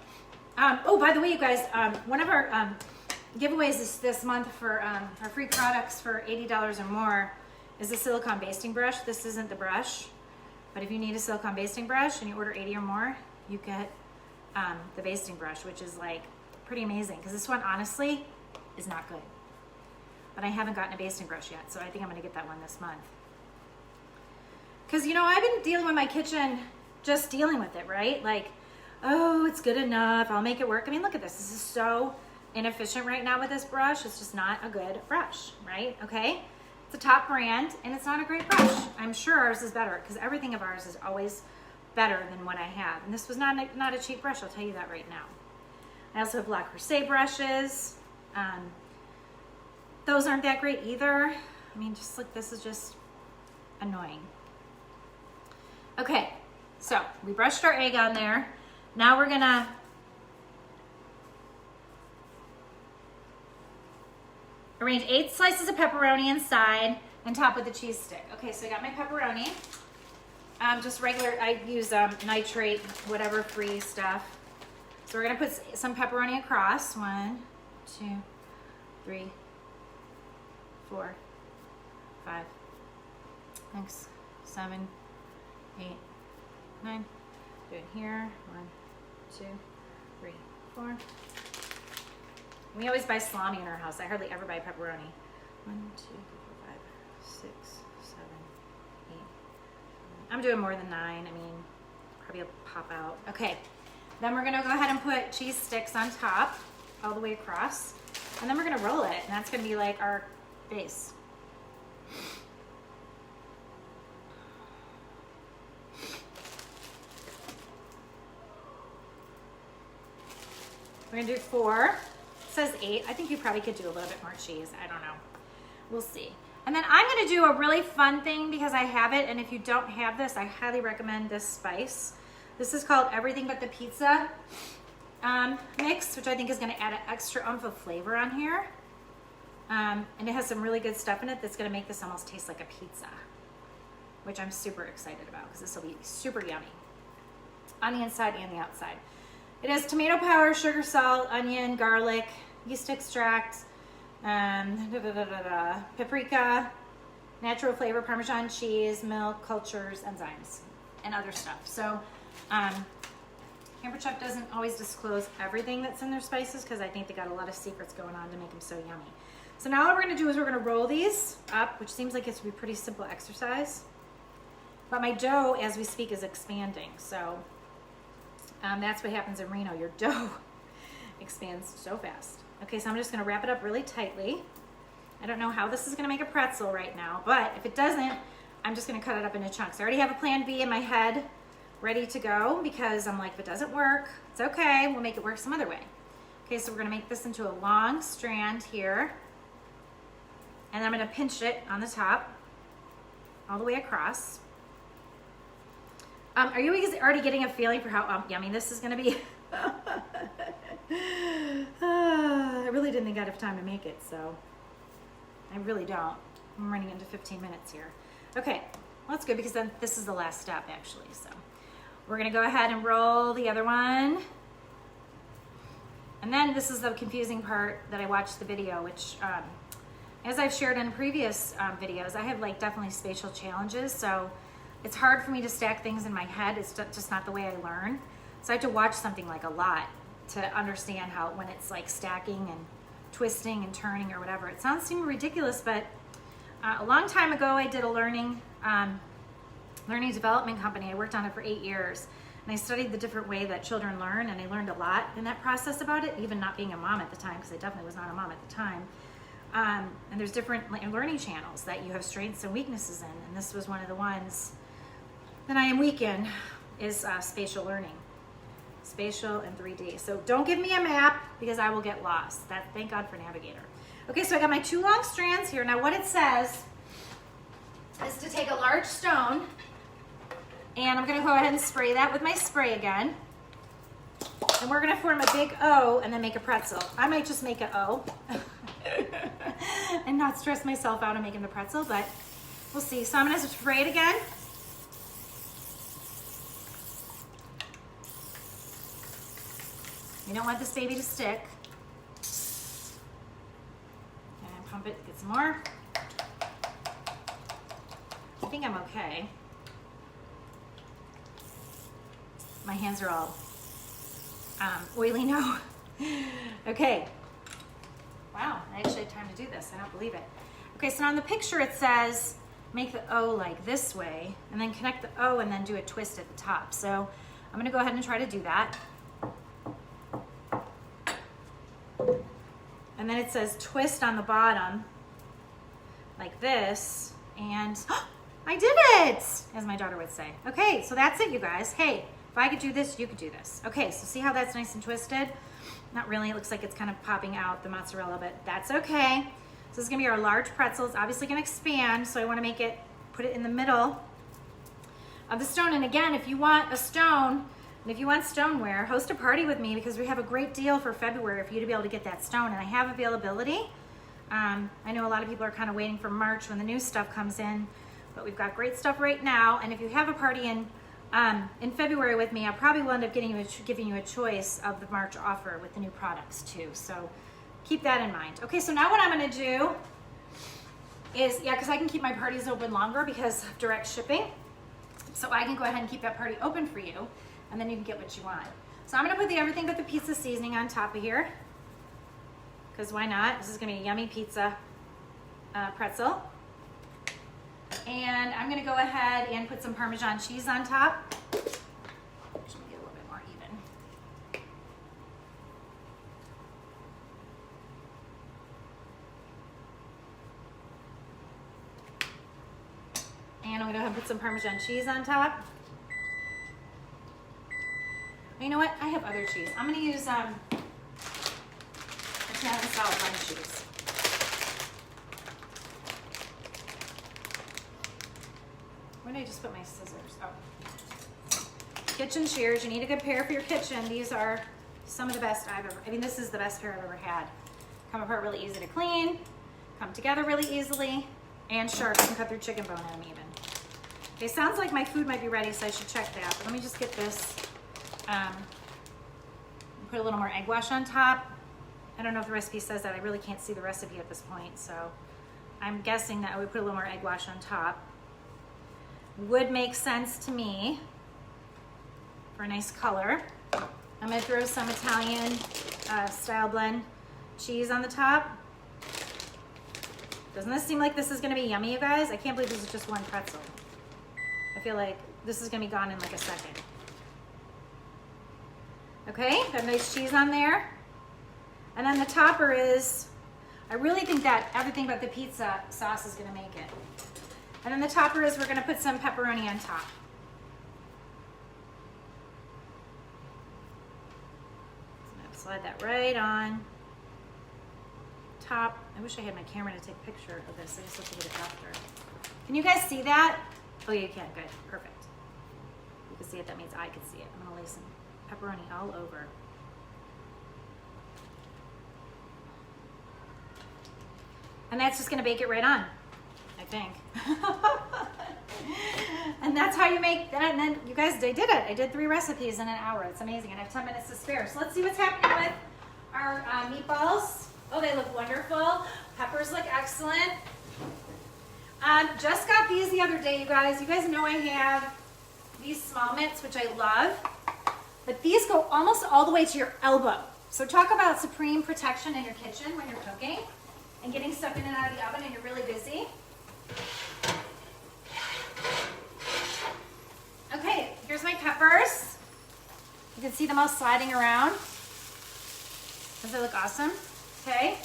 Oh, by the way, you guys, one of our giveaways this month for our free products for $80 or more is a silicone basting brush. This isn't the brush, but if you need a silicone basting brush and you order 80 or more, you get the basting brush, which is like pretty amazing because this one honestly is not good. But I haven't gotten a basting brush yet, so I think I'm gonna get that one this month. Because, you know, I've been dealing with my kitchen, just dealing with it, right? Like, oh, it's good enough, I'll make it work. I mean, look at this. This is so inefficient right now with this brush. It's just not a good brush, right? Okay? It's a top brand, and it's not a great brush. I'm sure ours is better, because everything of ours is always better than what I have. And this was not a cheap brush, I'll tell you that right now. I also have La Creuset brushes. Those aren't that great either. I mean, just like this is just annoying. Okay, so we brushed our egg on there. Now we're gonna arrange 8 slices of pepperoni inside and top with the cheese stick. Okay, so I got my pepperoni. Just regular, I use nitrate, whatever free stuff. So we're gonna put some pepperoni across. 1, 2, 3, 4, 5, 6, 7, 8, 9. Do it here. 1, 2, 3, 4. We always buy salami in our house. I hardly ever buy pepperoni. 1, 2, 3, 4, 5, 6, 7, 8. I'm doing more than 9. I mean, probably will pop out. Okay. Then we're gonna go ahead and put cheese sticks on top, all the way across. And then we're gonna roll it, and that's gonna be like our base. We're gonna do 4. It says 8. I think you probably could do a little bit more cheese. I don't know. We'll see. And then I'm gonna do a really fun thing because I have it, and if you don't have this, I highly recommend this spice. This is called Everything But the Pizza mix, which I think is gonna add an extra oomph of flavor on here. And it has some really good stuff in it that's gonna make this almost taste like a pizza, which I'm super excited about because this will be super yummy on the inside and the outside. It has tomato powder, sugar, salt, onion, garlic, yeast extract, paprika, natural flavor, Parmesan cheese, milk, cultures, enzymes, and other stuff. So Pampered Chef doesn't always disclose everything that's in their spices because I think they got a lot of secrets going on to make them so yummy. So now what we're gonna do is we're gonna roll these up, which seems like it's gonna be a pretty simple exercise. But my dough, as we speak, is expanding. So that's what happens in Reno. Your dough expands so fast. Okay, so I'm just gonna wrap it up really tightly. I don't know how this is gonna make a pretzel right now, but if it doesn't, I'm just gonna cut it up into chunks. I already have a plan B in my head ready to go because I'm like, if it doesn't work, it's okay, we'll make it work some other way. Okay, so we're gonna make this into a long strand here, and then I'm gonna pinch it on the top all the way across. Are you already getting a feeling for how yummy this is gonna be? I really didn't think I'd have time to make it, so I really don't. I'm running into 15 minutes here. Okay, well, that's good because then this is the last step actually. So we're gonna go ahead and roll the other one. And then this is the confusing part that I watched the video, which as I've shared in previous videos, I have like definitely spatial challenges. So it's hard for me to stack things in my head. It's just not the way I learn. So I have to watch something like a lot to understand how, when it's like stacking and twisting and turning or whatever. It sounds super ridiculous, but a long time ago I did a learning development company. I worked on it for 8 years, and I studied the different way that children learn, and I learned a lot in that process about it, even not being a mom at the time, because I definitely was not a mom at the time. And there's different learning channels that you have strengths and weaknesses in, and this was one of the ones that I am weak in, is spatial learning. Spatial and 3D. So don't give me a map because I will get lost. Thank God for Navigator. Okay, so I got my 2 long strands here. Now what it says is to take a large stone, and I'm gonna go ahead and spray that with my spray again. And we're gonna form a big O and then make a pretzel. I might just make an O and not stress myself out on making the pretzel, but we'll see. So I'm gonna spray it again. You don't want this baby to stick. And pump it, get some more. I think I'm okay. My hands are all oily now. Okay. Wow, I actually had time to do this. I don't believe it. Okay, so on the picture it says make the O like this way, and then connect the O and then do a twist at the top. So I'm gonna go ahead and try to do that. And then it says twist on the bottom like this, and I did it, as my daughter would say. Okay, so that's it, you guys. Hey, if I could do this, you could do this. Okay, so see how that's nice and twisted? Not really, it looks like it's kind of popping out, the mozzarella, but that's okay. So this is gonna be our large pretzel. It's obviously gonna expand, so I wanna make it, put it in the middle of the stone. And again, if you want a stone, and if you want stoneware, host a party with me, because we have a great deal for February for you to be able to get that stone, and I have availability. I know a lot of people are kind of waiting for March when the new stuff comes in, but we've got great stuff right now. And if you have a party in February with me, I probably will end up giving you a choice of the March offer with the new products too. So keep that in mind. Okay, so now what I'm gonna do is, because I can keep my parties open longer because of direct shipping. So I can go ahead and keep that party open for you, and then you can get what you want. So I'm gonna put the everything but the pizza seasoning on top of here, because why not? This is gonna be a yummy pizza pretzel. And I'm gonna go ahead and put some Parmesan cheese on top. Actually, get a little bit more even. And I'm gonna go ahead and put some Parmesan cheese on top. You know what? I have other cheese. I'm gonna use Italian style French cheese. Where did I just put my scissors? Oh. Kitchen shears. You need a good pair for your kitchen. These are some of the best I've ever, this is the best pair I've ever had. Come apart really easy to clean, come together really easily, and sharp. You can cut through chicken bone on them even. Okay, sounds like my food might be ready, so I should check that. But let me just get this. Put a little more egg wash on top. I don't know if the recipe says that. I really can't see the recipe at this point, so I'm guessing that I would put a little more egg wash on top. Would make sense to me for a nice color. I'm gonna throw some Italian style blend cheese on the top. Doesn't this seem like this is gonna be yummy, you guys? I can't believe this is just one pretzel. I feel like this is gonna be gone in like a second. Okay, got nice cheese on there. And then the topper is, I really think that everything but the pizza sauce is gonna make it. And then the topper is, we're gonna put some pepperoni on top. So I'm gonna slide that right on top. I wish I had my camera to take a picture of this. I just have to get it after. Can you guys see that? Oh, you can, good, perfect. could see it, that means I could see it. I'm gonna lay some pepperoni all over. And that's just gonna bake it right on, I think. And that's how you make that. And then you guys, I did it. I did 3 recipes in an hour. It's amazing. And I have 10 minutes to spare. So let's see what's happening with our meatballs. Oh, they look wonderful. Peppers look excellent. Just got these the other day, you guys. You guys know I have these small mitts, which I love. But these go almost all the way to your elbow. So talk about supreme protection in your kitchen when you're cooking and getting stuff in and out of the oven and you're really busy. Okay, here's my peppers. You can see them all sliding around. Does they look awesome? Okay,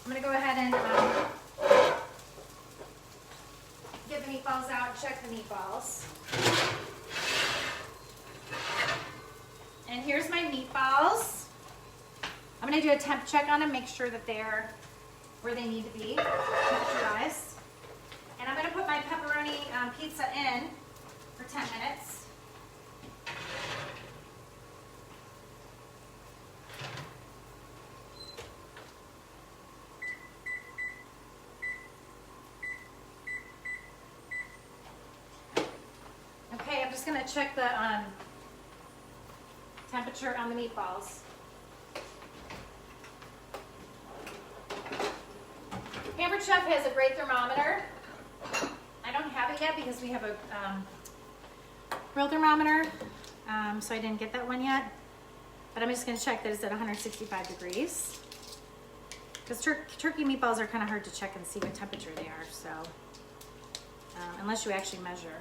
I'm gonna go ahead and get the meatballs out, check the meatballs. And here's my meatballs. I'm gonna do a temp check on them, make sure that they're where they need to be, temperature-wise. And I'm gonna put my pepperoni pizza in for 10 minutes. Okay, I'm just gonna check the temperature on the meatballs. Pampered Chef has a great thermometer. I don't have it yet because we have a real thermometer, so I didn't get that one yet. But I'm just going to check that it's at 165 degrees. Because turkey meatballs are kind of hard to check and see what temperature they are, so unless you actually measure.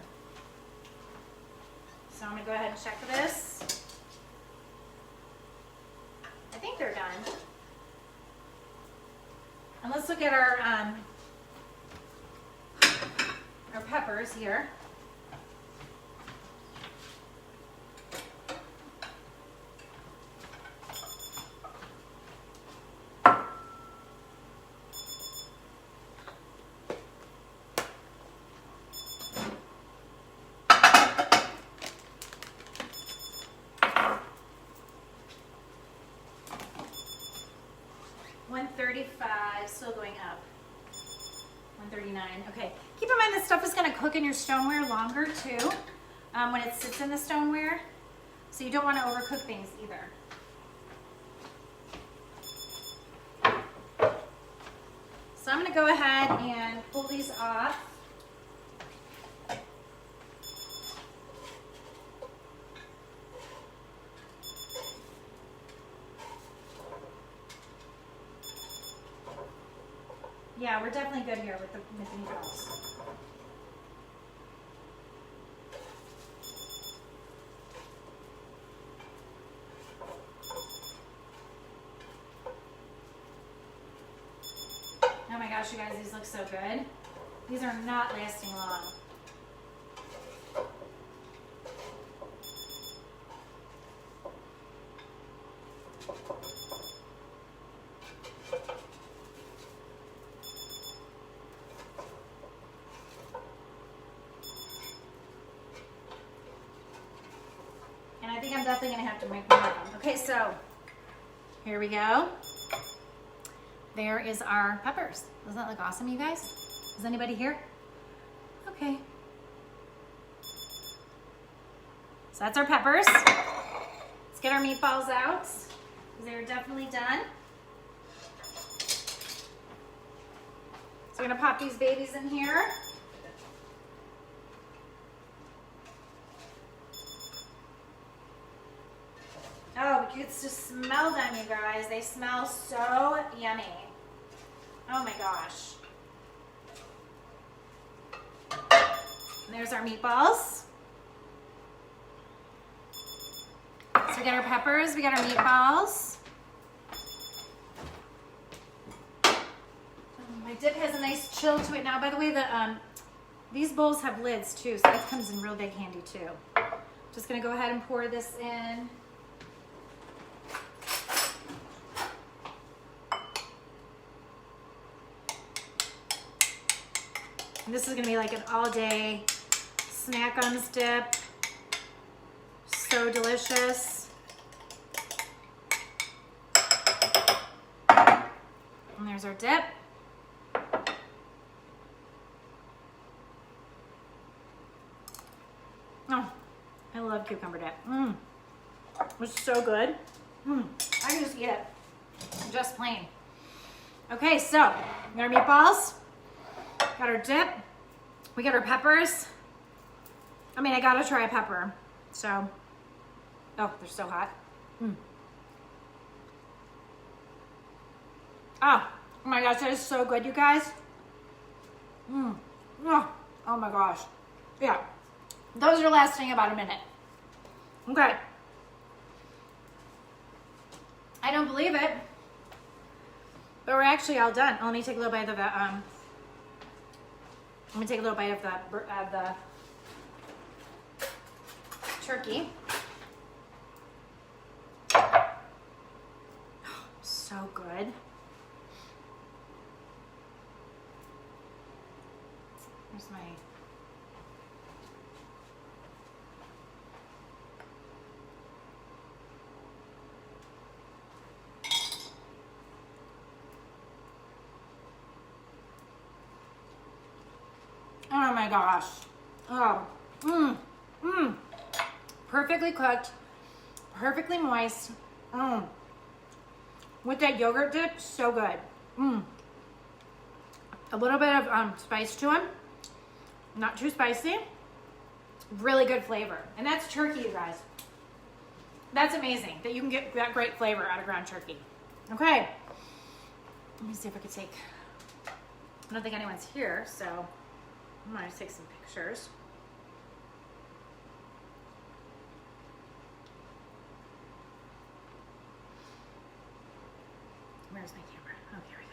So I'm going to go ahead and check this. I think they're done. And let's look at our peppers here. Still going up. 139. Okay. Keep in mind this stuff is going to cook in your stoneware longer too when it sits in the stoneware. So you don't want to overcook things either. So I'm going to go ahead and pull these off. Yeah, we're definitely good here with the meatballs. Oh my gosh, you guys, these look so good. These are not lasting long. I think I'm definitely going to have to make more of them. Okay, so here we go. There is our peppers. Doesn't that look awesome, you guys? Is anybody here? Okay. So that's our peppers. Let's get our meatballs out because they're definitely done. So we're going to pop these babies in here. Oh, you can just smell them, you guys. They smell so yummy. Oh my gosh. And there's our meatballs. So we got our peppers, we got our meatballs. My dip has a nice chill to it now. By the way, these bowls have lids too, so that comes in real big handy too. Just gonna go ahead and pour this in. And this is gonna be like an all-day snack on this dip. so delicious. And there's our dip. Oh, I love cucumber dip. It's so good. I can just eat it, just plain. Okay, so we got our meatballs, got our dip, we got our peppers. I mean, I gotta try a pepper. So, oh, they're so hot. Oh my gosh, that is so good, you guys. Oh my gosh. Yeah, those are lasting about a minute. Okay. I don't believe it, but we're actually all done. Let me take a little bite of the, let me take a little bite of the turkey. Oh, so good. Here's my oh my gosh. Oh, perfectly cooked, perfectly moist. With that yogurt dip, so good. A little bit of spice to them, not too spicy. Really good flavor, and that's turkey, you guys. That's amazing that you can get that great flavor out of ground turkey. Okay, let me see if I can take. I don't think anyone's here, so I'm gonna take some pictures. Where's my camera? Oh, here we go.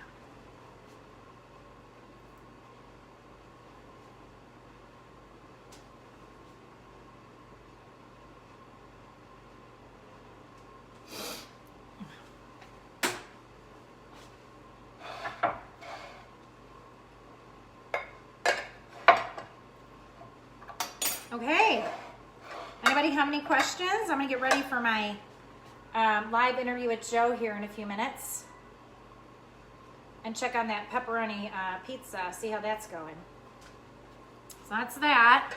Okay. Anybody have any questions? I'm gonna get ready for my live interview with Joe here in a few minutes. And check on that pepperoni pizza, see how that's going. So that's that.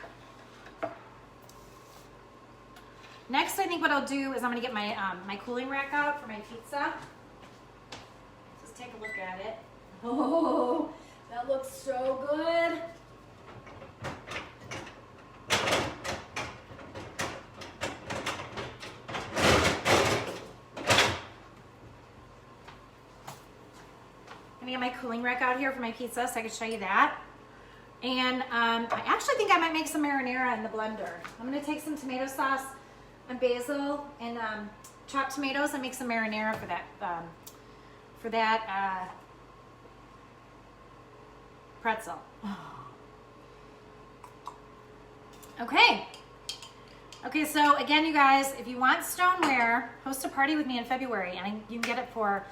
Next, I think what I'll do is I'm gonna get my my cooling rack out for my pizza. Just take a look at it. Oh, that looks so good. I'm gonna get my cooling rack out here for my pizza so I can show you that. And I actually think I might make some marinara in the blender. I'm gonna take some tomato sauce and basil and chopped tomatoes and make some marinara for that pretzel. Okay. Okay, so again, you guys, if you want Stoneware, host a party with me in February, and you can get it for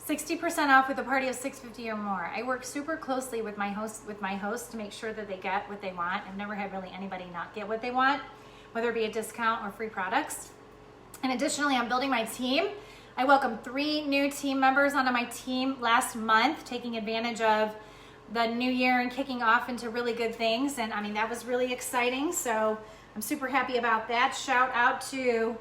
60% off with a party of $650 or more. I work super closely with my host to make sure that they get what they want. I've never had really anybody not get what they want, whether it be a discount or free products. And additionally, I'm building my team. I welcomed 3 new team members onto my team last month, taking advantage of the new year and kicking off into really good things. And I mean, that was really exciting. So I'm super happy about that. Shout out to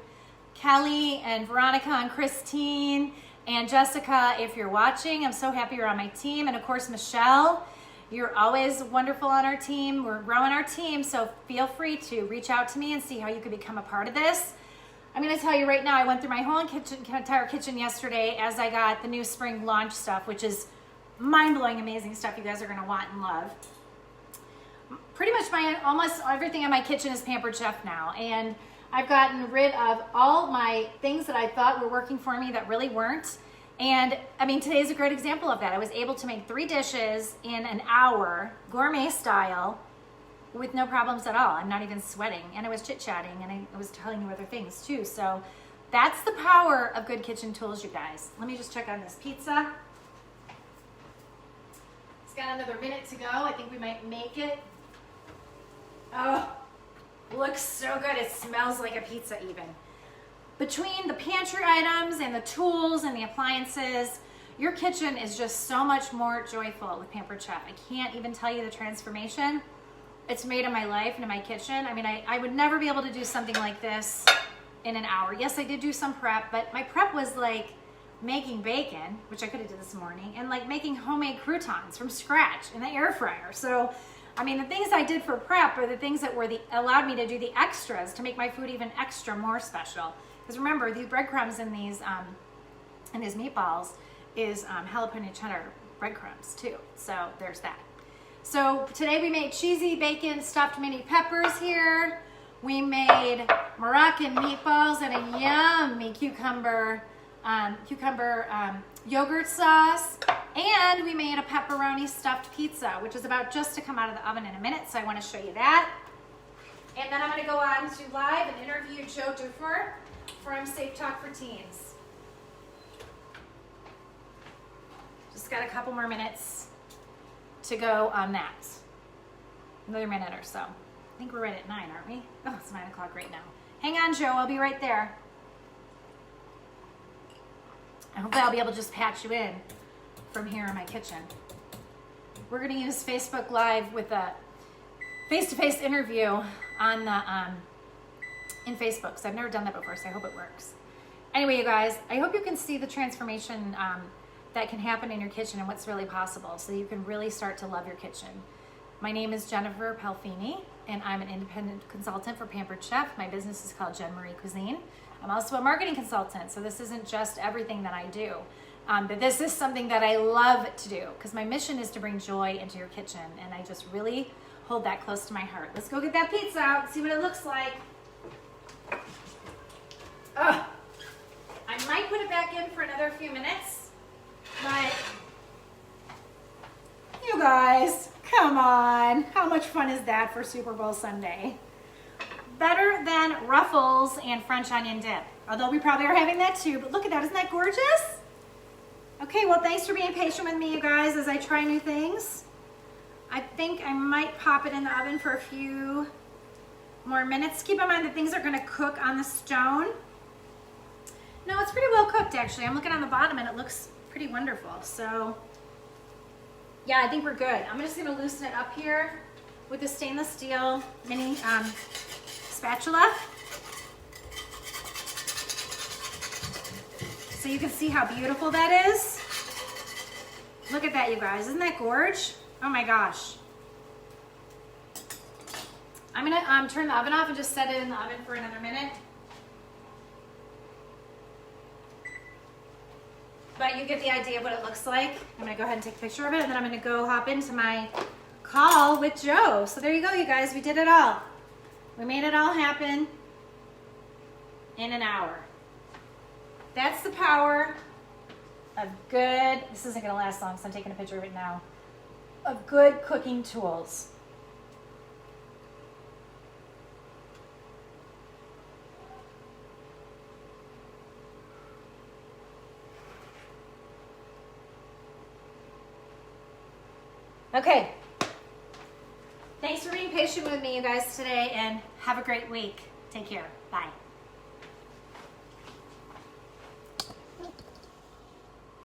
Kelly and Veronica and Christine and Jessica, if you're watching. I'm so happy you're on my team. And of course, Michelle, you're always wonderful on our team. We're growing our team, so feel free to reach out to me and see how you could become a part of this. I'm gonna tell you right now, I went through my whole entire kitchen yesterday as I got the new spring launch stuff, which is mind-blowing, amazing stuff you guys are gonna want and love. Pretty much almost everything in my kitchen is Pampered Chef now, and I've gotten rid of all my things that I thought were working for me that really weren't. And I mean, today's a great example of that. I was able to make 3 dishes in an hour, gourmet style, with no problems at all. I'm not even sweating. And I was chit-chatting, and I was telling you other things too. So that's the power of good kitchen tools, you guys. Let me just check on this pizza. It's got another minute to go. I think we might make it. Oh, Looks so good. It smells like a pizza even. Between the pantry items and the tools and the appliances, your kitchen is just so much more joyful with Pampered Chef. I can't even tell you the transformation it's made in my life and in my kitchen. I mean, I would never be able to do something like this in an hour. Yes, I did do some prep, but my prep was like making bacon, which I could have did this morning, and like making homemade croutons from scratch in the air fryer. So, I mean, the things I did for prep are the things that were allowed me to do the extras to make my food even extra more special. Because remember, these breadcrumbs in these meatballs is jalapeno cheddar breadcrumbs too. So there's that. So today we made cheesy bacon stuffed mini peppers here. We made Moroccan meatballs and a yummy cucumber yogurt sauce. And we made a pepperoni stuffed pizza, which is about just to come out of the oven in a minute. So I want to show you that. And then I'm going to go on to live and interview Joe Dufour from Safe Talk for Teens. Just got a couple more minutes to go on that. Another minute or so. I think we're right at 9, aren't we? Oh, it's 9 o'clock right now. Hang on, Joe. I'll be right there. I hope I'll be able to just patch you in from here in my kitchen. We're going to use Facebook Live with a face-to-face interview on the in Facebook. So I've never done that before, so I hope it works. Anyway, you guys, I hope you can see the transformation that can happen in your kitchen and what's really possible, so you can really start to love your kitchen. My name is Jennifer Palfini, and I'm an independent consultant for Pampered Chef. My business is called Jen Marie Cuisine. I'm also a marketing consultant, so this isn't just everything that I do. But this is something that I love to do because my mission is to bring joy into your kitchen, and I just really hold that close to my heart. Let's go get that pizza out and see what it looks like. Ugh. I might put it back in for another few minutes, but you guys, come on. How much fun is that for Super Bowl Sunday? Better than Ruffles and French onion dip. Although we probably are having that too, but look at that, isn't that gorgeous? Okay, well, thanks for being patient with me, you guys, as I try new things. I think I might pop it in the oven for a few more minutes. Keep in mind that things are gonna cook on the stone. No, it's pretty well cooked, actually. I'm looking on the bottom and it looks pretty wonderful. So, yeah, I think we're good. I'm just gonna loosen it up here with the stainless steel mini spatula. So you can see how beautiful that is. Look at that, you guys. Isn't that gorge? Oh my gosh. I'm gonna turn the oven off and just set it in the oven for another minute. But you get the idea of what it looks like. I'm gonna go ahead and take a picture of it, and then I'm gonna go hop into my call with Joe. So there you go, you guys. We did it all. We made it all happen in an hour. That's the power of good, this isn't gonna last long, so I'm taking a picture of it now, of good cooking tools. Okay. Thanks for being patient with me, you guys, today, and have a great week. Take care. Bye.